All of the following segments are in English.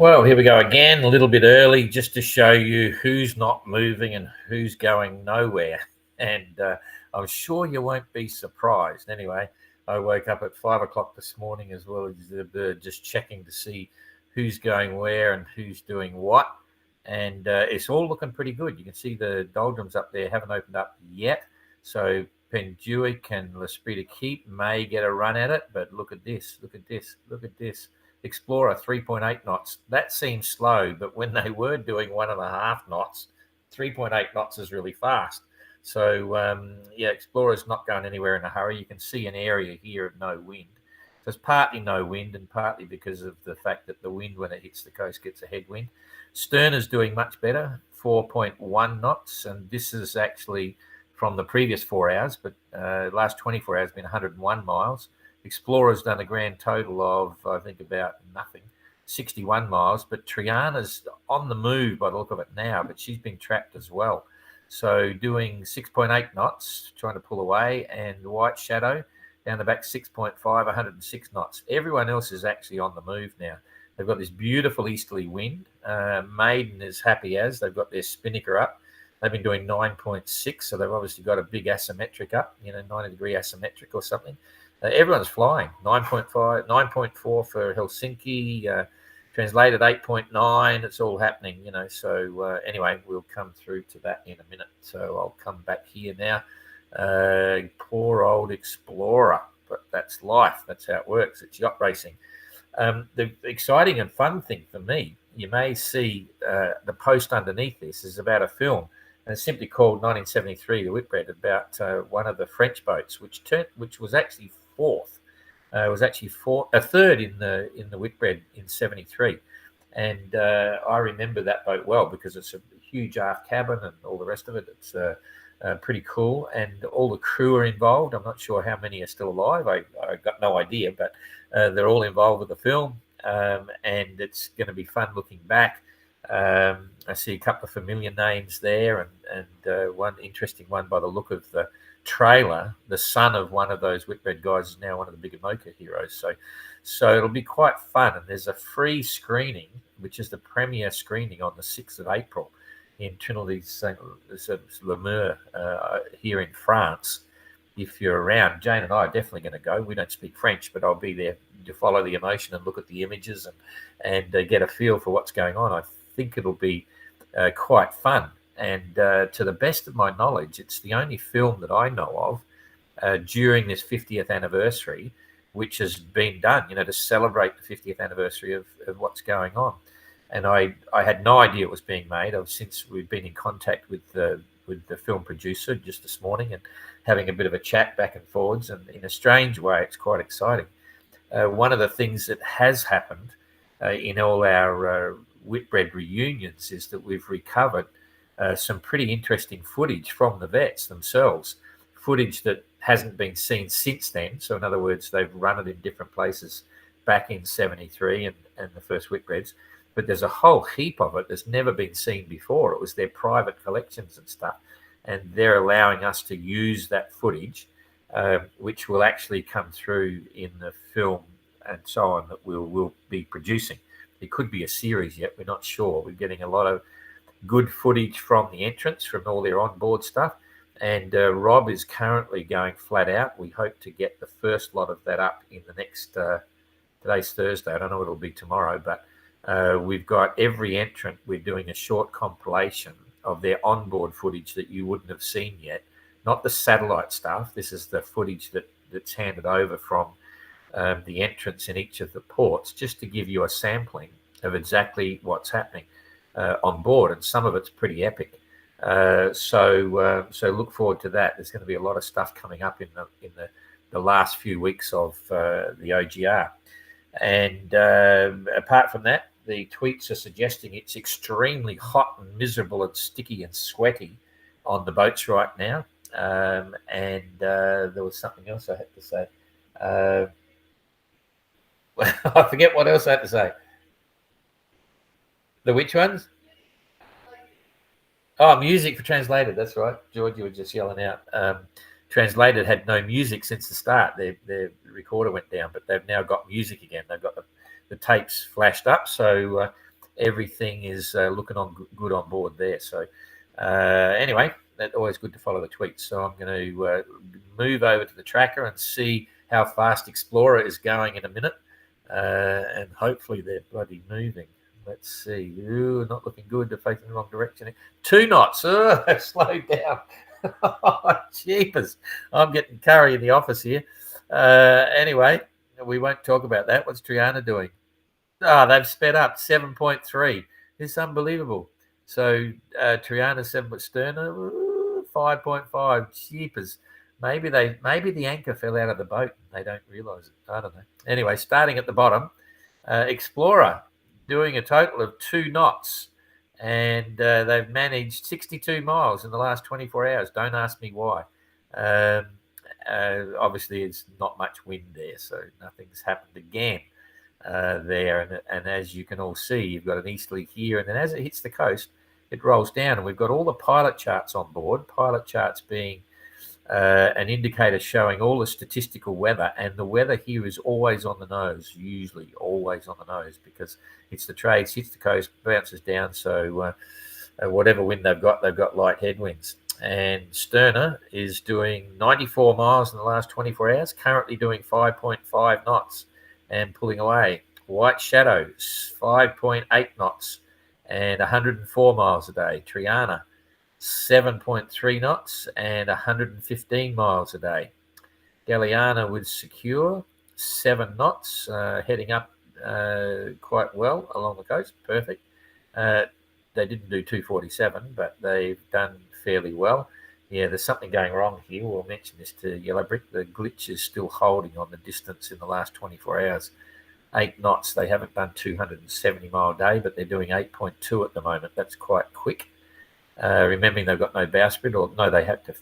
Well, here we go again, a little bit early, just to show you who's not moving and who's going nowhere. And I'm sure you won't be surprised. Anyway, I woke up at 5 o'clock this morning as well as the bird, just checking to see who's going where and who's doing what. And it's all looking pretty good. You can see the doldrums up there haven't opened up yet. So Penduic and L'Esprit de Keep may get a run at it. But look at this, look at this, look at this. Explorer 3.8 knots. That seems slow, but when they were doing 1.5 knots, 3.8 knots is really fast. So yeah, Explorer's not going anywhere in a hurry. You can see an area here of no wind. So it's partly no wind and partly because of the fact that the wind, when it hits the coast, gets a headwind. Stern is doing much better, 4.1 knots, and this is actually from the previous 4 hours, but last 24 hours has been 101 miles. Explorer's done a grand total of, I think, about nothing, 61 miles. But Triana's on the move by the look of it now, but she's been trapped as well. So doing 6.8 knots, trying to pull away, and White Shadow down the back 6.5, 106 knots. Everyone else is actually on the move now. They've got this beautiful easterly wind. Maiden is happy as. They've got their spinnaker up. They've been doing 9.6, so they've obviously got a big asymmetric up, 90-degree asymmetric or something. Everyone's flying. 9.5, 9.4 for Helsinki, translated 8.9. It's all happening, So anyway, we'll come through to that in a minute. So I'll come back here now. Poor old Explorer, but that's life. That's how it works. It's yacht racing. The exciting and fun thing for me, you may see the post underneath this is about a film, and it's simply called 1973, the Whitbread, about one of the French boats, which was actually fourth. A third in the Whitbread in 73, and I remember that boat well because it's a huge aft cabin and all the rest of it. It's pretty cool, and all the crew are involved. I'm not sure how many are still alive. I got no idea, but they're all involved with the film, and it's going to be fun looking back. I see a couple of familiar names there, and one interesting one by the look of the trailer. The son of one of those Whitbread guys is now one of the big Emoka heroes. So it'll be quite fun. And there's a free screening, which is the premiere screening on the 6th of April in Trinity-Saint-Lemer here in France. If you're around, Jane and I are definitely going to go. We don't speak French, but I'll be there to follow the emotion and look at the images and get a feel for what's going on. I think it'll be quite fun. And to the best of my knowledge, it's the only film that I know of during this 50th anniversary, which has been done, to celebrate the 50th anniversary of what's going on. And I had no idea it was being made. Since we've been in contact with the film producer just this morning and having a bit of a chat back and forwards. And in a strange way, it's quite exciting. One of the things that has happened in all our Whitbread reunions is that we've recovered some pretty interesting footage from the vets themselves, footage that hasn't been seen since then. So in other words, they've run it in different places back in 73 and the first Whitbreads, but there's a whole heap of it that's never been seen before. It was their private collections and stuff, and they're allowing us to use that footage, which will actually come through in the film and so on that we'll be producing. It could be a series yet, we're not sure. We're getting a lot of good footage from the entrance, from all their onboard stuff, and Rob is currently going flat out. We hope to get the first lot of that up in the next, today's Thursday, I don't know what it'll be tomorrow, but we've got every entrant. We're doing a short compilation of their onboard footage that you wouldn't have seen yet, not the satellite stuff. This is the footage that's handed over from the entrance in each of the ports, just to give you a sampling of exactly what's happening on board, and some of it's pretty epic. So look forward to that. There's going to be a lot of stuff coming up in the last few weeks of the OGR. And apart from that, the tweets are suggesting it's extremely hot and miserable and sticky and sweaty on the boats right now. And there was something else I had to say. I forget what else I had to say. The which ones? Oh, music for Translated. That's right. George, you were just yelling out. Translated had no music since the start. Their recorder went down, but they've now got music again. They've got the tapes flashed up. So everything is looking on good on board there. So anyway, that's always good to follow the tweets. So I'm going to move over to the tracker and see how fast Explorer is going in a minute, and hopefully they're bloody moving. Let's see. Ooh, not looking good. They're facing the wrong direction. 2 knots. Oh, slowed down. Oh, jeepers. I'm getting curry in the office here. Anyway, we won't talk about that. What's Triana doing? They've sped up 7.3. It's unbelievable. So Triana 7 foot sterner, 5.5. Jeepers. Maybe the anchor fell out of the boat. They don't realise it. I don't know. Anyway, starting at the bottom, Explorer doing a total of 2 knots, and they've managed 62 miles in the last 24 hours. Don't ask me why. Obviously, it's not much wind there, so nothing's happened again there. And as you can all see, you've got an easterly here, and then as it hits the coast, it rolls down, and we've got all the pilot charts on board. Pilot charts being an indicator showing all the statistical weather, and the weather here is always on the nose, usually always on the nose, because it's the trades, hits the coast, bounces down. So whatever wind they've got light headwinds. And Sterner is doing 94 miles in the last 24 hours, currently doing 5.5 knots and pulling away. White Shadow, 5.8 knots and 104 miles a day. Triana, 7.3 knots and 115 miles a day. Galliana with Secure, 7 knots, heading up quite well along the coast. Perfect. They didn't do 247, but they've done fairly well. Yeah, there's something going wrong here. We'll mention this to Yellow Brick. The glitch is still holding on the distance in the last 24 hours. 8 knots. They haven't done 270 mile a day, but they're doing 8.2 at the moment. That's quite quick. Remembering they've got no bowsprit, or no, they have to,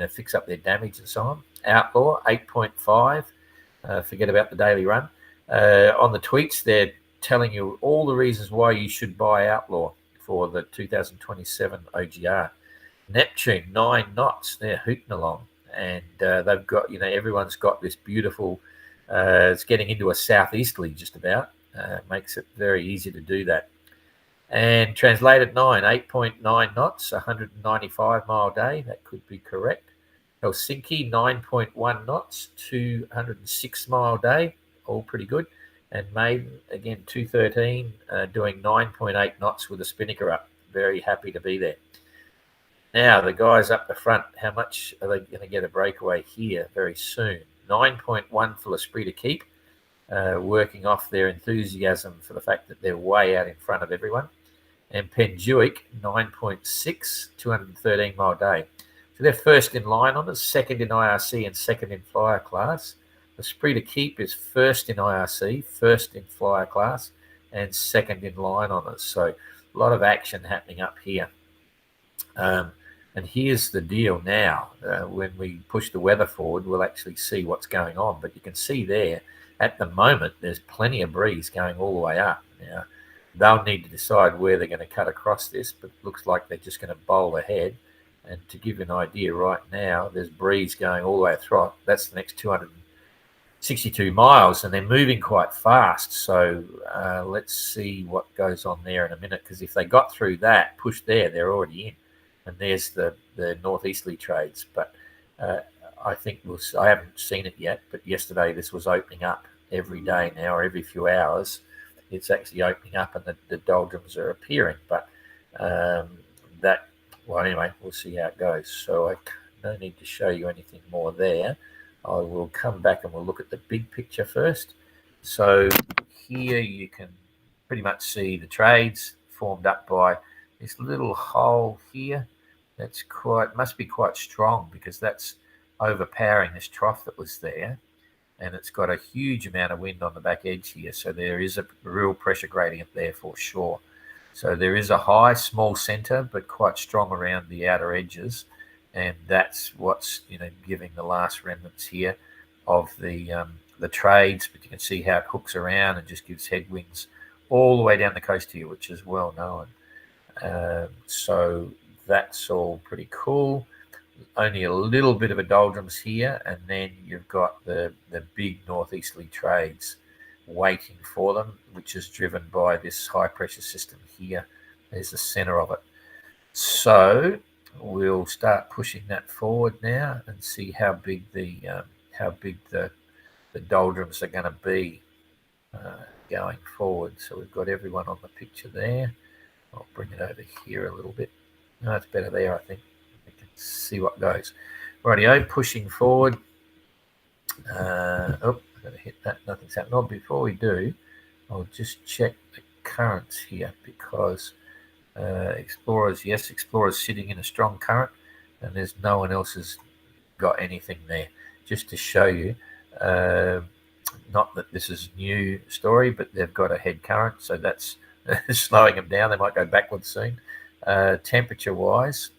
fix up their damage and so on. Outlaw 8.5. Forget about the daily run. On the tweets, they're telling you all the reasons why you should buy Outlaw for the 2027 OGR. Neptune 9 knots. They're hooting along, and they've got everyone's got this beautiful. It's getting into a southeasterly just about. Makes it very easy to do that. And Translated 9, 8.9 knots, 195 mile a day. That could be correct. Helsinki 9.1 knots, 206 mile a day. All pretty good. And Maiden, again, 213, doing 9.8 knots with a spinnaker up. Very happy to be there. Now, the guys up the front, how much are they going to get a breakaway here very soon? 9.1 for L'Esprit de Keep, working off their enthusiasm for the fact that they're way out in front of everyone. And Penjuic, 9.6, 213 mile a day. So they're first in line on us, second in IRC and second in flyer class. L'Esprit de Keep is first in IRC, first in flyer class, and second in line on us. So a lot of action happening up here. And here's the deal now. When we push the weather forward, we'll actually see what's going on. But you can see there, at the moment, there's plenty of breeze going all the way up. Now, they'll need to decide where they're going to cut across this, but it looks like they're just going to bowl ahead. And to give you an idea right now, there's breeze going all the way through. That's the next 262 miles, and they're moving quite fast. So let's see what goes on there in a minute, because if they got through that, push there, they're already in. And there's the northeasterly trades. But I think I haven't seen it yet, but yesterday this was opening up every day now, or every few hours. It's actually opening up, and the doldrums are appearing. But anyway, we'll see how it goes. So I no need to show you anything more there. I will come back and we'll look at the big picture first. So here you can pretty much see the trades formed up by this little hole here. That's must be quite strong, because that's overpowering this trough that was there, and it's got a huge amount of wind on the back edge here. So there is a real pressure gradient there for sure. So there is a high, small center, but quite strong around the outer edges, and that's what's giving the last remnants here of the trades. But you can see how it hooks around and just gives headwinds all the way down the coast here, which is well known. So that's all pretty cool. Only a little bit of a doldrums here, and then you've got the big northeasterly trades waiting for them, which is driven by this high pressure system here. There's the center of it. So we'll start pushing that forward now and see how big the doldrums are going to be going forward. So we've got everyone on the picture there. I'll bring it over here a little bit. No, it's better there, I think. We can see what goes. Rightio, pushing forward. I'm going to hit that. Nothing's happened. Oh, before we do, I'll just check the currents here because Explorer's sitting in a strong current and there's no one else has got anything there. Just to show you, not that this is a new story, but they've got a head current, so that's slowing them down. They might go backwards soon. Temperature-wise,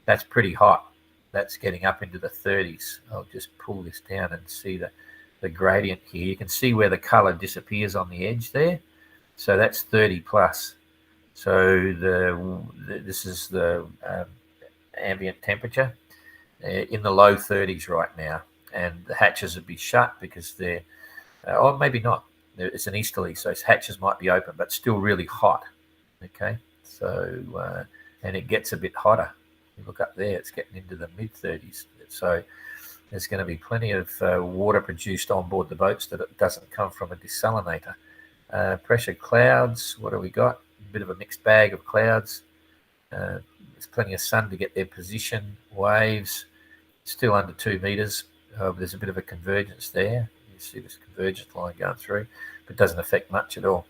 that's pretty hot. That's getting up into the 30s. I'll just pull this down and see the gradient here. You can see where the color disappears on the edge there. So that's 30 plus. So this is the ambient temperature in the low 30s right now. And the hatches would be shut because they're, or maybe not. It's an easterly, so hatches might be open, but still really hot. Okay, so, and it gets a bit hotter. You look up there, it's getting into the mid 30s. So there's going to be plenty of water produced on board the boats that it doesn't come from a desalinator. Pressure clouds, what have we got? A bit of a mixed bag of clouds. There's plenty of sun to get their position. Waves, still under 2 meters. There's a bit of a convergence there. You see this convergence line going through, but it doesn't affect much at all.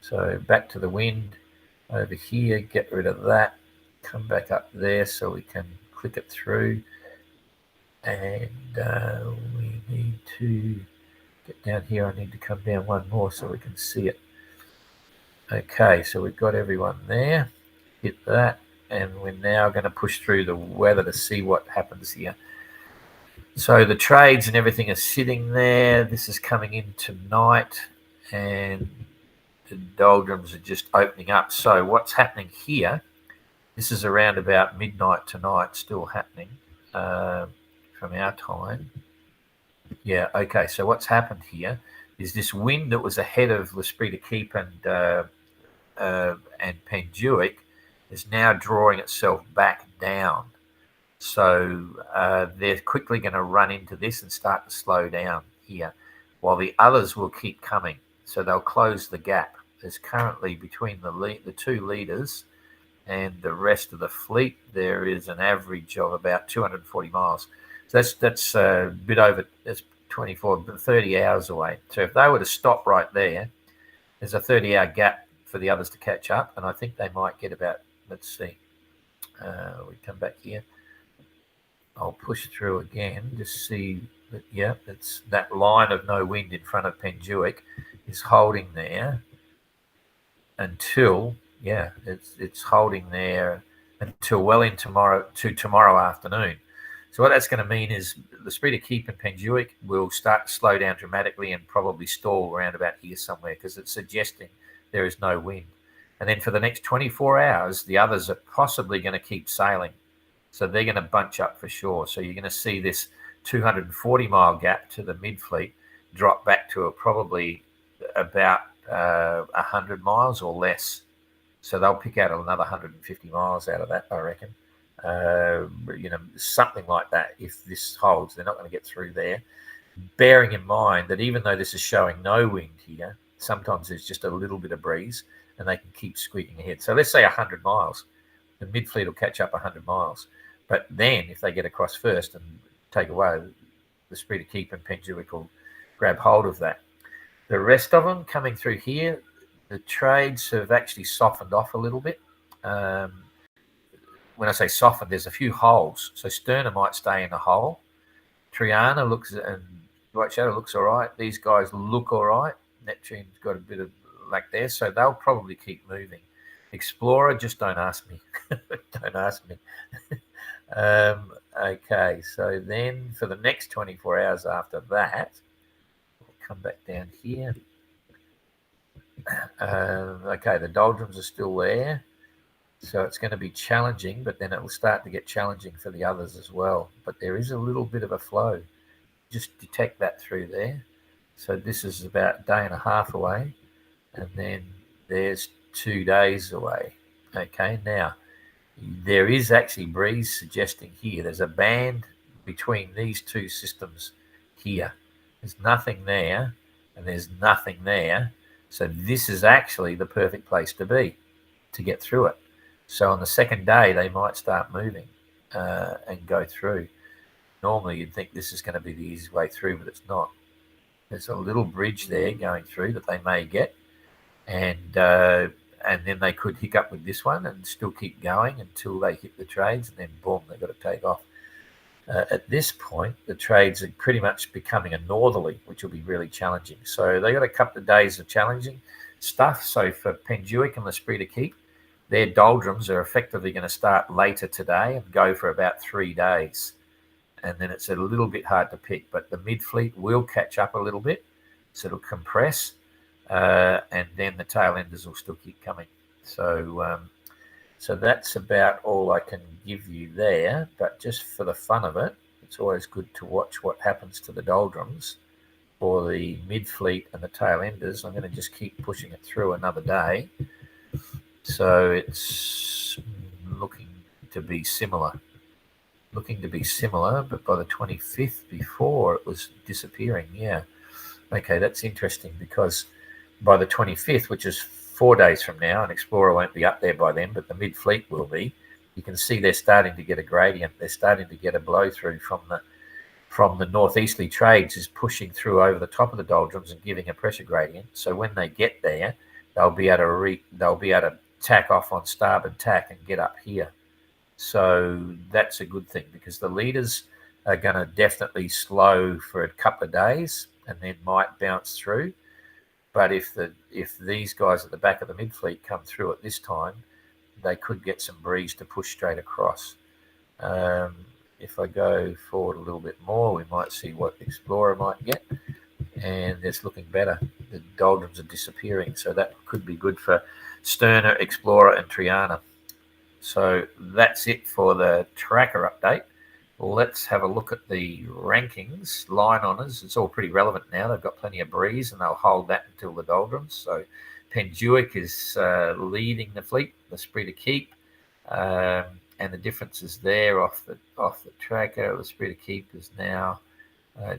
So back to the wind over here, get rid of that. Come back up there so we can click it through. And we need to get down here. I need to come down one more so we can see it. Okay, so we've got everyone there. Hit that. And we're now going to push through the weather to see what happens here. So the trades and everything are sitting there. This is coming in tonight. And the doldrums are just opening up. So what's happening here, this is around about midnight tonight, still happening from our time. Yeah, okay, so what's happened here is this wind that was ahead of L'Esprit de Keep and Penduic is now drawing itself back down. So they're quickly going to run into this and start to slow down here, while the others will keep coming. So they'll close the gap. There's currently between the two leaders and the rest of the fleet, there is an average of about 240 miles. So that's a bit over, that's 30 hours away. So if they were to stop right there, there's a 30-hour gap for the others to catch up, and I think they might get about, let's see, we come back here. I'll push through again, just see that, yeah, it's that line of no wind in front of Penduic is holding there until, yeah, it's holding there until well in tomorrow afternoon. So what that's going to mean is the L'Esprit de Keep and Penduic will start to slow down dramatically and probably stall around about here somewhere because it's suggesting there is no wind. And then for the next 24 hours, the others are possibly going to keep sailing. So they're going to bunch up for sure. So you're going to see this 240-mile gap to the mid-fleet drop back to probably about 100 miles or less. So they'll pick out another 150 miles out of that, I reckon. Something like that. If this holds, they're not going to get through there. Bearing in mind that even though this is showing no wind here, sometimes there's just a little bit of breeze and they can keep squeaking ahead. So let's say 100 miles. The mid-fleet will catch up 100 miles. But then if they get across first and take away, the L'Esprit de Keep and Penduic will grab hold of that. The rest of them coming through here, the trades have actually softened off a little bit. When I say softened, there's a few holes. So Sterna might stay in a hole. Triana looks, and White Shadow looks all right. These guys look all right. Neptune's got a bit of lack there, so they'll probably keep moving. Explorer, just don't ask me. Don't ask me. Okay, so then for the next 24 hours after that, we'll come back down here. Okay, the doldrums are still there. So it's going to be challenging, but then it will start to get challenging for the others as well. But there is a little bit of a flow. Just detect that through there. So this is about a day and a half away, and then there's 2 days away. Okay, now there is actually breeze suggesting here. There's a band between these two systems here. There's nothing there, and there's nothing there. So this is actually the perfect place to be to get through it. So on the second day, they might start moving and go through. Normally, you'd think this is going to be the easiest way through, but it's not. There's a little bridge there going through that they may get, and then they could hiccup with this one and still keep going until they hit the trades, and then boom, they've got to take off. At this point, the trades are pretty much becoming a northerly, which will be really challenging. So they got a couple of days of challenging stuff. So for Penduic and L'Esprit de Keep, their doldrums are effectively going to start later today and go for about 3 days. And then it's a little bit hard to pick, but the mid-fleet will catch up a little bit, so it'll compress, and then the tail enders will still keep coming. So that's about all I can give you there. But just for the fun of it, it's always good to watch what happens to the doldrums for the mid-fleet and the tail enders. I'm going to just keep pushing it through another day. So it's looking to be similar, but by the 25th, before it was disappearing. Yeah. Okay, that's interesting, because by the 25th, which is 4 days from now, and Explorer won't be up there by then, but the mid-fleet will be, you can see they're starting to get a gradient. They're starting to get a blow through from the northeasterly trades, is pushing through over the top of the doldrums and giving a pressure gradient. So when they get there, they'll be able to tack off on starboard tack and get up here. So that's a good thing, because the leaders are going to definitely slow for a couple of days and then might bounce through. But if these guys at the back of the mid-fleet come through at this time, they could get some breeze to push straight across. If I go forward a little bit more, we might see what the Explorer might get, and it's looking better. The doldrums are disappearing, so that could be good for Sterner, Explorer, and Triana. So that's it for the tracker update. Let's have a look at the rankings. Line honours, it's all pretty relevant now. They've got plenty of breeze, and they'll hold that until the doldrums. So Penduic is leading the fleet, L'Esprit de Keep, and the difference is there off the tracker. L'Esprit de Keep is now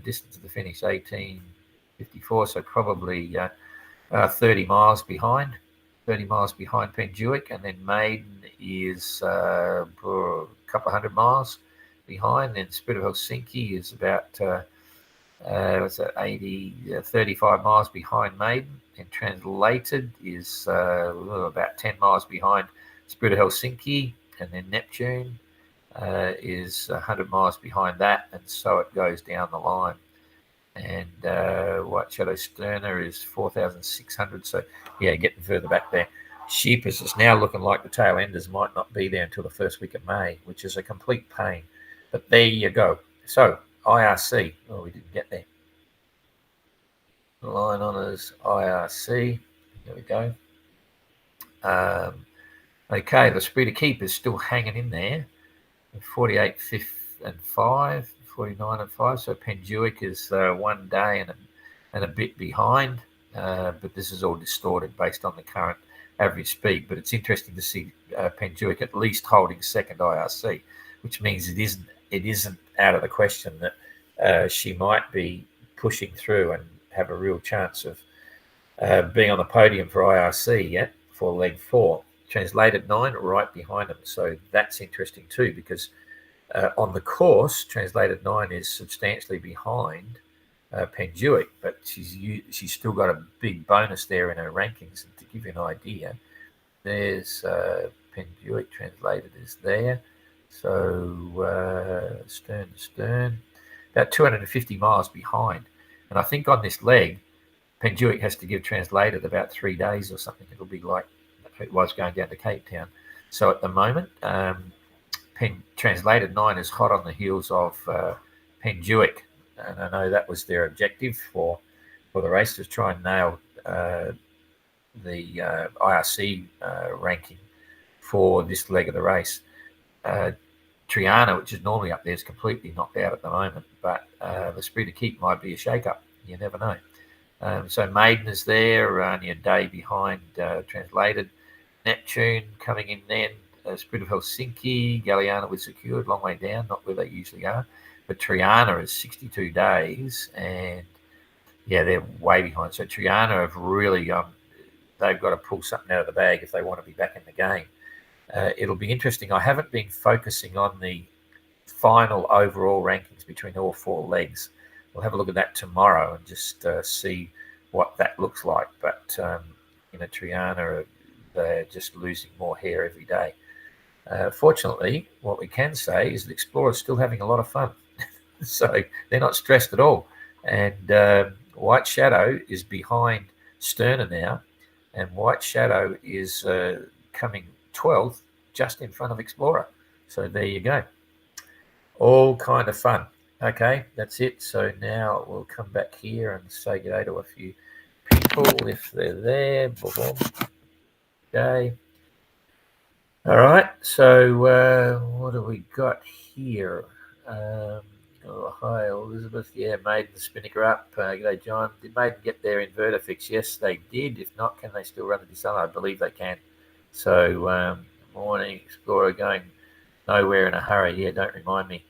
distance to the finish 18:54, so probably 30 miles behind. 30 miles behind Penduic, and then Maiden is a couple of hundred miles behind. Then Spirit of Helsinki is about 35 miles behind Maiden, and Translated is about 10 miles behind Spirit of Helsinki, and then Neptune is 100 miles behind that, and so it goes down the line. And White Shadow Sterner is 4,600. So, yeah, getting further back there. Sheepers is now looking like the tail enders might not be there until the first week of May, which is a complete pain. But there you go. So, IRC. Oh, we didn't get there. Line honours, IRC. There we go. Okay, the L'Esprit de Keep is still hanging in there. 48, 5. 49 and 5. So Penduic is 1 day and a bit behind, but this is all distorted based on the current average speed. But it's interesting to see Penduic at least holding second IRC, which means it isn't out of the question that she might be pushing through and have a real chance of being on the podium for IRC yet for leg 4. Translated 9 right behind them. So that's interesting too, because on the course, Translated 9 is substantially behind Penduic, but she's still got a big bonus there in her rankings. And to give you an idea, there's Penduic. Translated is there. So stern to stern, about 250 miles behind. And I think on this leg, Penduic has to give Translated about 3 days or something. It'll be like it was going down to Cape Town. So at the moment, Translated 9 is hot on the heels of Penduic, and I know that was their objective for the race, to try and nail the IRC ranking for this leg of the race. Triana, which is normally up there, is completely knocked out at the moment, but the L'Esprit de Keep might be a shake-up. You never know. So Maiden is there, only a day behind translated. Neptune coming in then. Spirit of Helsinki, Galliana was secured, long way down, not where they usually are. But Triana is 62 days, and yeah, they're way behind. So Triana have really, they've got to pull something out of the bag if they want to be back in the game. It'll be interesting. I haven't been focusing on the final overall rankings between all four legs. We'll have a look at that tomorrow and just see what that looks like. But Triana, they're just losing more hair every day. Fortunately, what we can say is that Explorer's still having a lot of fun. So they're not stressed at all. And White Shadow is behind Sterner now, and White Shadow is coming 12th, just in front of Explorer. So there you go. All kind of fun. Okay, that's it. So now we'll come back here and say good day to a few people if they're there. Boom. Okay. All right. So what do we got here? Hi, Elizabeth. Yeah, Maiden Spinnaker up. G'day, John. Did Maiden get their inverter fix? Yes, they did. If not, can they still run the Desalination? I believe they can. So morning, Explorer going nowhere in a hurry. Yeah, don't remind me.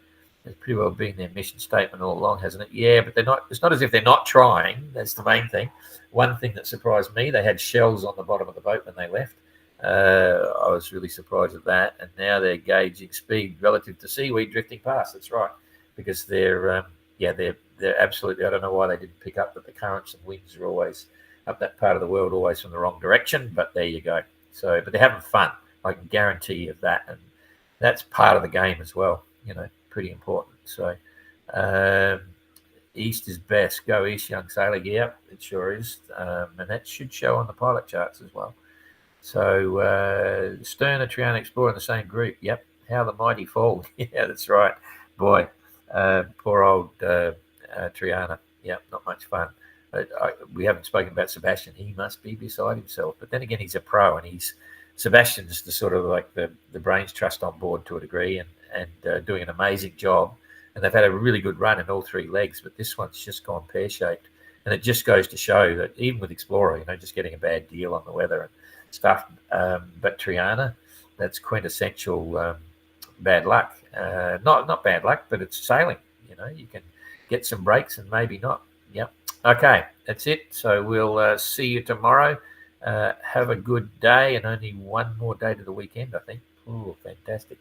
It's pretty well been their mission statement all along, hasn't it? Yeah, but they're not. It's not as if they're not trying. That's the main thing. One thing that surprised me, they had shells on the bottom of the boat when they left. I was really surprised at that. And now they're gauging speed relative to seaweed drifting past. That's right, because they're absolutely. I don't know why they didn't pick up that the currents and winds are always up that part of the world, always from the wrong direction. But there you go. So, but they're having fun. I can guarantee you that, and that's part of the game as well. Pretty important. So, East is best. Go East, young sailor. Yeah, it sure is, and that should show on the pilot charts as well. So Sterner, Triana, Explorer in the same group. Yep. How the mighty fall. Yeah, that's right. Boy, poor old Triana. Yep, not much fun. We haven't spoken about Sebastian. He must be beside himself. But then again, he's a pro, and Sebastian's the sort of like the brains trust on board to a degree, and doing an amazing job. And they've had a really good run in all three legs, but this one's just gone pear-shaped. And it just goes to show that even with Explorer, just getting a bad deal on the weather and stuff. But Triana, that's quintessential bad luck. Not bad luck, but it's sailing. You can get some breaks and maybe not. Yep. Okay, that's it. So we'll see you tomorrow. Have a good day, and only one more day to the weekend, I think. Oh, fantastic.